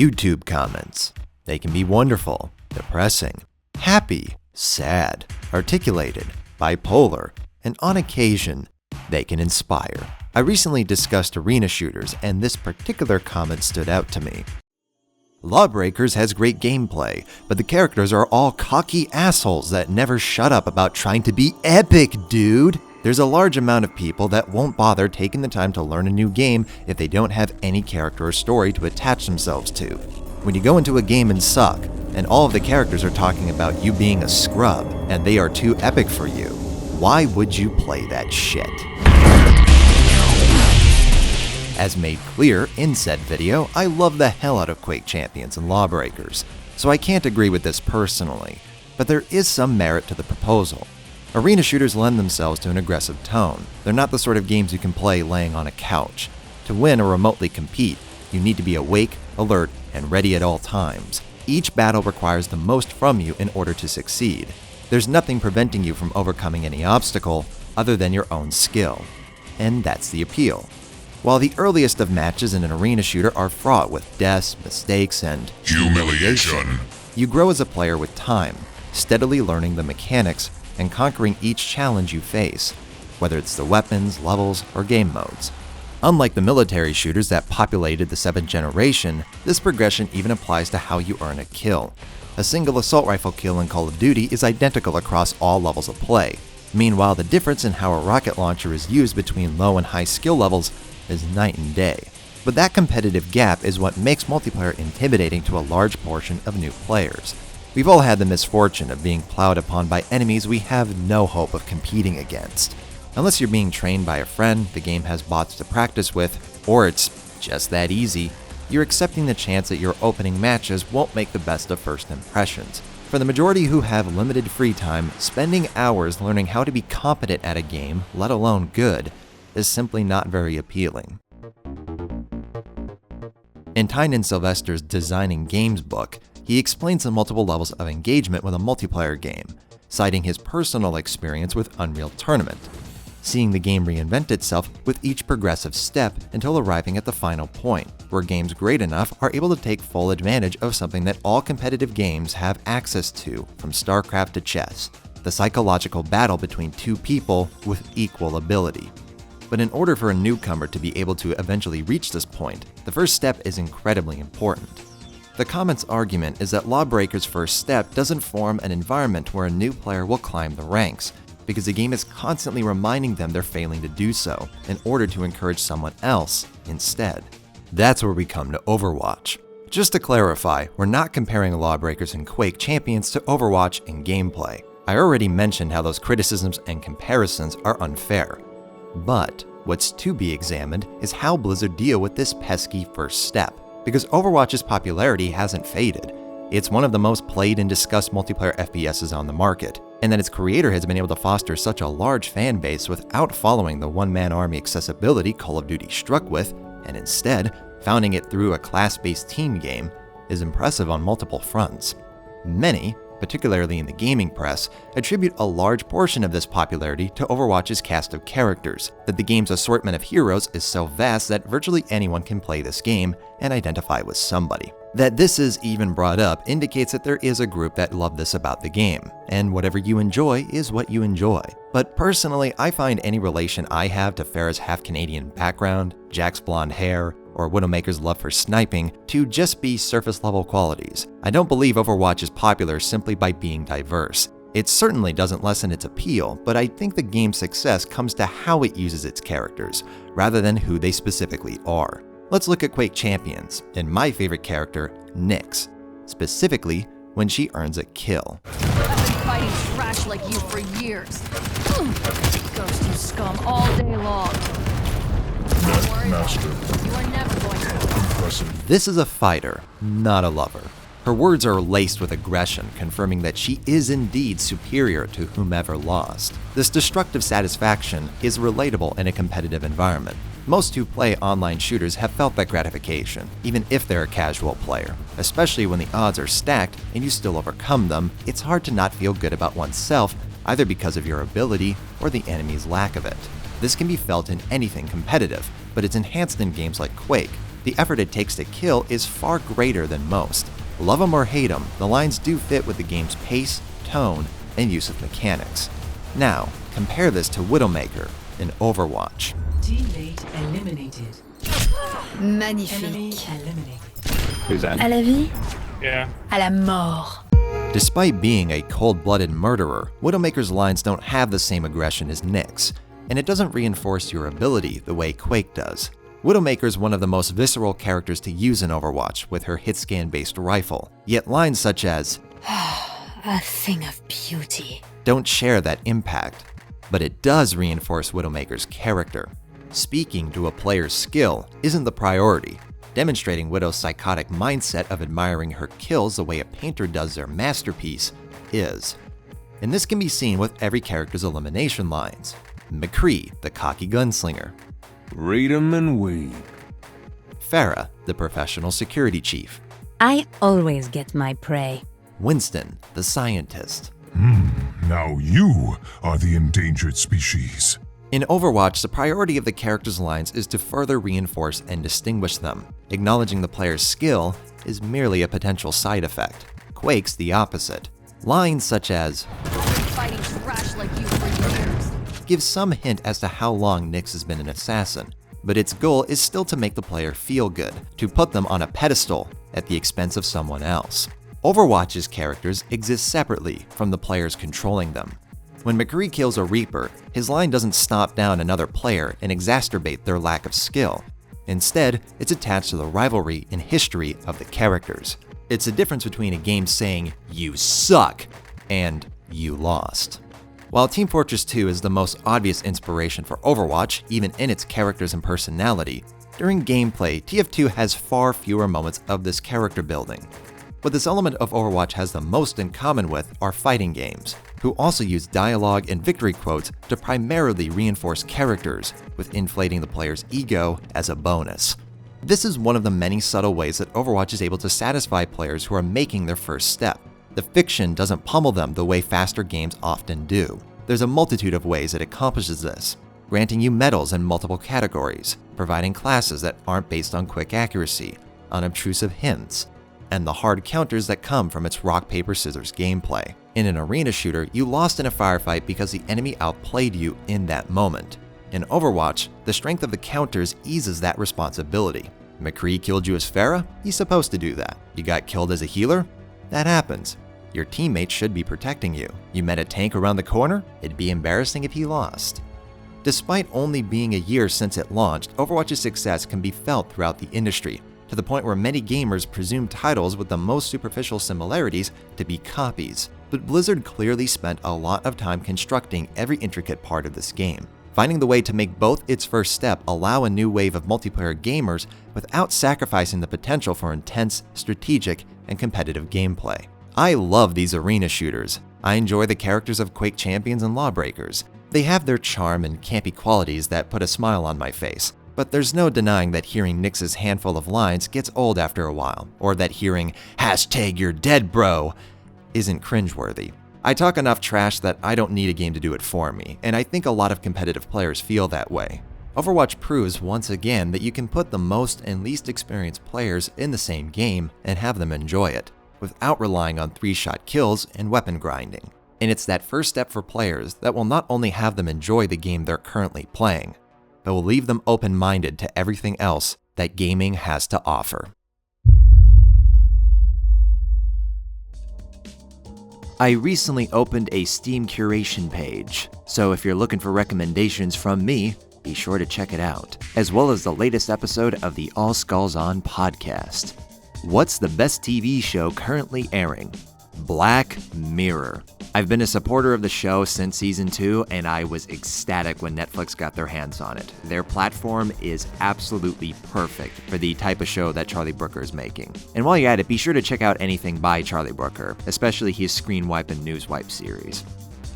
YouTube comments. They can be wonderful, depressing, happy, sad, articulated, bipolar, and on occasion, they can inspire. I recently discussed arena shooters, and this particular comment stood out to me. Lawbreakers has great gameplay, but the characters are all cocky assholes that never shut up about trying to be epic, dude! There's a large amount of people that won't bother taking the time to learn a new game if they don't have any character or story to attach themselves to. When you go into a game and suck, and all of the characters are talking about you being a scrub, and they are too epic for you, why would you play that shit? As made clear in said video, I love the hell out of Quake Champions and Lawbreakers, so I can't agree with this personally, but there is some merit to the proposal. Arena shooters lend themselves to an aggressive tone. They're not the sort of games you can play laying on a couch. To win or remotely compete, you need to be awake, alert, and ready at all times. Each battle requires the most from you in order to succeed. There's nothing preventing you from overcoming any obstacle other than your own skill. And that's the appeal. While the earliest of matches in an arena shooter are fraught with deaths, mistakes, and humiliation, you grow as a player with time, steadily learning the mechanics and conquering each challenge you face, whether it's the weapons, levels, or game modes. Unlike the military shooters that populated the 7th generation, this progression even applies to how you earn a kill. A single assault rifle kill in Call of Duty is identical across all levels of play. Meanwhile, the difference in how a rocket launcher is used between low and high skill levels is night and day. But that competitive gap is what makes multiplayer intimidating to a large portion of new players. We've all had the misfortune of being plowed upon by enemies we have no hope of competing against. Unless you're being trained by a friend, the game has bots to practice with, or it's just that easy, you're accepting the chance that your opening matches won't make the best of first impressions. For the majority who have limited free time, spending hours learning how to be competent at a game, let alone good, is simply not very appealing. In Tynan Sylvester's Designing Games book, he explains the multiple levels of engagement with a multiplayer game, citing his personal experience with Unreal Tournament, seeing the game reinvent itself with each progressive step until arriving at the final point, where games great enough are able to take full advantage of something that all competitive games have access to, from StarCraft to chess, the psychological battle between two people with equal ability. But in order for a newcomer to be able to eventually reach this point, the first step is incredibly important. The comment's argument is that Lawbreakers' first step doesn't form an environment where a new player will climb the ranks, because the game is constantly reminding them they're failing to do so in order to encourage someone else instead. That's where we come to Overwatch. Just to clarify, we're not comparing Lawbreakers and Quake Champions to Overwatch in gameplay. I already mentioned how those criticisms and comparisons are unfair. But what's to be examined is how Blizzard deal with this pesky first step, because Overwatch's popularity hasn't faded. It's one of the most played and discussed multiplayer FPSs on the market, and that its creator has been able to foster such a large fan base without following the one-man army accessibility Call of Duty struck with, and instead founding it through a class-based team game, is impressive on multiple fronts. Many, particularly in the gaming press, attribute a large portion of this popularity to Overwatch's cast of characters, that the game's assortment of heroes is so vast that virtually anyone can play this game and identify with somebody. That this is even brought up indicates that there is a group that love this about the game, and whatever you enjoy is what you enjoy. But personally, I find any relation I have to Farrah's half-Canadian background, Jack's blonde hair, or Widowmaker's love for sniping to just be surface-level qualities. I don't believe Overwatch is popular simply by being diverse. It certainly doesn't lessen its appeal, but I think the game's success comes to how it uses its characters, rather than who they specifically are. Let's look at Quake Champions, and my favorite character, Nyx, specifically when she earns a kill. I've been fighting trash like you for years. Ghost you scum all day long. Master. You are never going to. Impressive. This is a fighter, not a lover. Her words are laced with aggression, confirming that she is indeed superior to whomever lost. This destructive satisfaction is relatable in a competitive environment. Most who play online shooters have felt that gratification, even if they're a casual player. Especially when the odds are stacked and you still overcome them, it's hard to not feel good about oneself, either because of your ability or the enemy's lack of it. This can be felt in anything competitive, but it's enhanced in games like Quake, The effort it takes to kill is far greater than most. Love 'em or hate 'em, the lines do fit with the game's pace, tone, and use of mechanics. Now, compare this to Widowmaker in Overwatch. Teammate eliminated. Magnifique. Enemy eliminated. Who's that? À la vie, Yeah. à la mort. Despite being a cold-blooded murderer, Widowmaker's lines don't have the same aggression as Nyx, and it doesn't reinforce your ability the way Quake does. Widowmaker's one of the most visceral characters to use in Overwatch with her hit-scan-based rifle, yet lines such as, A thing of beauty. don't share that impact. But it does reinforce Widowmaker's character. Speaking to a player's skill isn't the priority. Demonstrating Widow's psychotic mindset of admiring her kills the way a painter does their masterpiece is. And this can be seen with every character's elimination lines. McCree, the cocky gunslinger. Read 'em and weep. Farah, the professional security chief. I always get my prey. Winston, the scientist. Now you are the endangered species. In Overwatch, the priority of the characters' lines is to further reinforce and distinguish them. Acknowledging the player's skill is merely a potential side effect. Quake's the opposite. Lines such as, I've been fighting trash like you for years. give some hint as to how long Nyx has been an assassin, but its goal is still to make the player feel good, to put them on a pedestal at the expense of someone else. Overwatch's characters exist separately from the players controlling them. When McCree kills a Reaper, his line doesn't stomp down another player and exacerbate their lack of skill. Instead, it's attached to the rivalry and history of the characters. It's the difference between a game saying, "You suck," and "You lost." While Team Fortress 2 is the most obvious inspiration for Overwatch, even in its characters and personality, during gameplay, TF2 has far fewer moments of this character building. What this element of Overwatch has the most in common with are fighting games, who also use dialogue and victory quotes to primarily reinforce characters, with inflating the player's ego as a bonus. This is one of the many subtle ways that Overwatch is able to satisfy players who are making their first step. The fiction doesn't pummel them the way faster games often do. There's a multitude of ways it accomplishes this, granting you medals in multiple categories, providing classes that aren't based on quick accuracy, unobtrusive hints, and the hard counters that come from its rock, paper, scissors gameplay. In an arena shooter, you lost in a firefight because the enemy outplayed you in that moment. In Overwatch, the strength of the counters eases that responsibility. McCree killed you as Farah? He's supposed to do that. You got killed as a healer? That happens. Your teammates should be protecting you. You met a tank around the corner? It'd be embarrassing if he lost. Despite only being a year since it launched, Overwatch's success can be felt throughout the industry, to the point where many gamers presume titles with the most superficial similarities to be copies. But Blizzard clearly spent a lot of time constructing every intricate part of this game, finding the way to make both its first step allow a new wave of multiplayer gamers without sacrificing the potential for intense, strategic, and competitive gameplay. I love these arena shooters. I enjoy the characters of Quake Champions and Lawbreakers. They have their charm and campy qualities that put a smile on my face. But there's no denying that hearing Nyx's handful of lines gets old after a while, or that hearing "#you're dead bro" isn't cringeworthy. I talk enough trash that I don't need a game to do it for me, and I think a lot of competitive players feel that way. Overwatch proves once again that you can put the most and least experienced players in the same game and have them enjoy it, without relying on 3-shot kills and weapon grinding. And it's that first step for players that will not only have them enjoy the game they're currently playing, but will leave them open-minded to everything else that gaming has to offer. I recently opened a Steam curation page, so if you're looking for recommendations from me, be sure to check it out, as well as the latest episode of the All Skulls On podcast. What's the best TV show currently airing? Black Mirror. I've been a supporter of the show since season 2, and I was ecstatic when Netflix got their hands on it. Their platform is absolutely perfect for the type of show that Charlie Brooker is making. And while you're at it, be sure to check out anything by Charlie Brooker, especially his Screen Wipe and News Wipe series.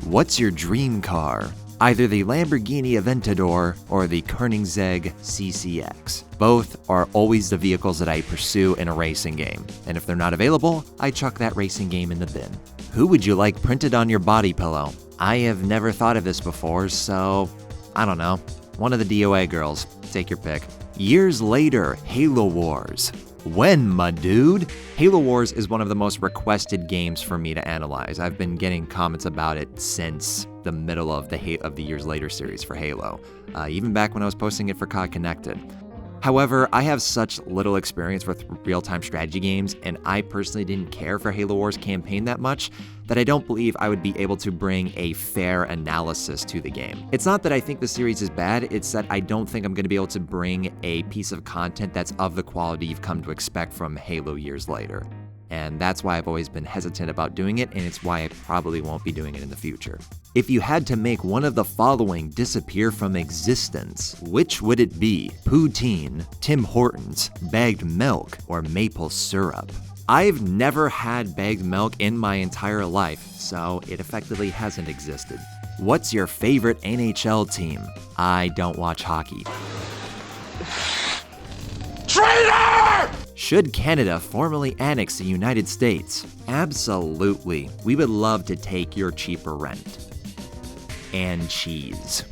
What's your dream car? Either the Lamborghini Aventador or the Koenigsegg CCX. Both are always the vehicles that I pursue in a racing game, and if they're not available, I chuck that racing game in the bin. Who would you like printed on your body pillow? I have never thought of this before, so I don't know. One of the D.VA girls. Take your pick. Years later, Halo Wars. When, my dude? Halo Wars is one of the most requested games for me to analyze. I've been getting comments about it since the middle of the Years Later series for Halo, even back when I was posting it for COD Connected. However, I have such little experience with real-time strategy games, and I personally didn't care for Halo Wars campaign that much, that I don't believe I would be able to bring a fair analysis to the game. It's not that I think the series is bad, it's that I don't think I'm going to be able to bring a piece of content that's of the quality you've come to expect from Halo Years Later. And that's why I've always been hesitant about doing it, and it's why I probably won't be doing it in the future. If you had to make one of the following disappear from existence, which would it be? Poutine, Tim Hortons, bagged milk, or maple syrup? I've never had bagged milk in my entire life, so it effectively hasn't existed. What's your favorite NHL team? I don't watch hockey. Traitor! Should Canada formally annex the United States? Absolutely. We would love to take your cheaper rent. And cheese.